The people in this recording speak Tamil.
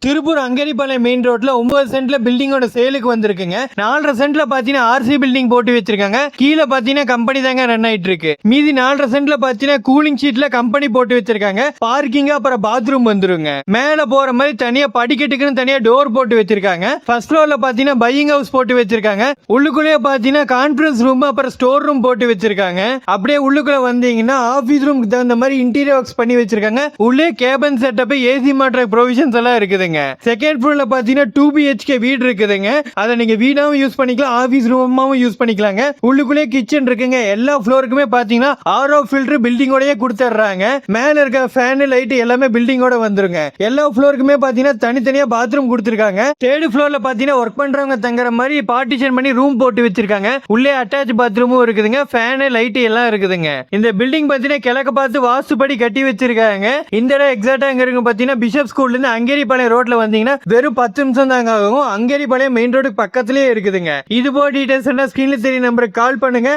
திருப்பூர் அங்கரிபாளையம் மெயின் ரோட்ல 9 சென்ட்ல பில்டிங்கோட சேலுக்கு வந்திருக்குங்க. 4.5 சென்ட்ல பாத்தீங்கன்னா ஆர்சி பில்டிங் போட்டு வச்சிருக்காங்க. கீழே பாத்தீங்கன்னா கம்பெனி தாங்க ரன் ஆயிட்டு இருக்கு. மீதி 4.5 சென்ட்ல பாத்தீங்கன்னா கூலிங் ஷீட்ல கம்பெனி போட்டு வச்சிருக்காங்க. பார்க்கிங் அப்புறம் பாத்ரூம் வந்துருங்க. மேல போற மாதிரி தனியா படிக்கட்டுக்குன்னு தனியா டோர் போட்டு வச்சிருக்காங்க. ஃபர்ஸ்ட் ஃப்ளோர்ல பாத்தீங்கன்னா பையிங் ஹவுஸ் போட்டு வச்சிருக்காங்க. உள்ளுக்குள்ளேயே பாத்தீங்கன்னா கான்ஃபரன்ஸ் ரூம் அப்புறம் ஸ்டோர் ரூம் போட்டு வச்சிருக்காங்க. அப்படியே உள்ளுக்குள்ள வந்தீங்கன்னா ஆபீஸ் ரூமுக்கு தகுந்த மாதிரி இன்டீரியர் ஒர்க்ஸ் பண்ணி வச்சிருக்காங்க. உள்ளே கேபின் செட்டப் ஏசி மாற்ற ப்ரொவிஷன்ஸ் எல்லாம் இருக்குது. செகண்ட் ஃப்ளோர்ல பாத்தீங்கன்னா 2 BHK வீடு இருக்குதுங்க. அதை நீங்க வீடாவும் யூஸ் பண்ணிக்கலாம், ஆபீஸ் ரூமாவும் யூஸ் பண்ணிக்கலாங்க. உள்ளுக்குள்ளே கிச்சன் இருக்குங்க. எல்லா ஃப்ளோருக்குமே பாத்தீங்கன்னா RO ஃபில்டர் பில்டிங்கோடயே கொடுத்துறாங்க. மேல இருக்க ஃபேன் லைட் எல்லாமே பில்டிங்கோட வந்துருங்க. எல்லா ஃப்ளோருக்குமே பாத்தீங்கன்னா தனித்தனியா பாத்ரூம் கொடுத்திருக்காங்க. தேர்ட் ஃப்ளோர்ல பாத்தீங்கன்னா ஒர்க் பண்றவங்க தங்குற மாதிரி பார்ட்டிஷன் பண்ணி ரூம் போட்டு வச்சிருக்காங்க. உள்ளே அட்டாச் பாத்ரூமும் இருக்குதுங்க. ஃபேன் லைட் எல்லாம் இருக்குதுங்க. இந்த பில்டிங் பாத்தீங்கன்னா கிழக்க பார்த்து வாஸ்துபடி கட்டி வச்சிருக்காங்க. இந்த இடம் எக்ஸாக்ட்டா எங்க இருக்கு பாத்தீங்கன்னா பிஷப் ஸ்கூல்ல இருந்து அங்கேரிபாளையம் ரோட்ல வந்தீங்கன்னா வெறும் 10 நிமிஷம் தாங்க ஆகும். அங்கேரிபாளையம் மெயின் ரோடு பக்கத்திலேயே இருக்குதுங்க. இது போல டீடைல்ஸ் ஸ்கிரீன்ல தெரிய நம்பருக்கு கால் பண்ணுங்க.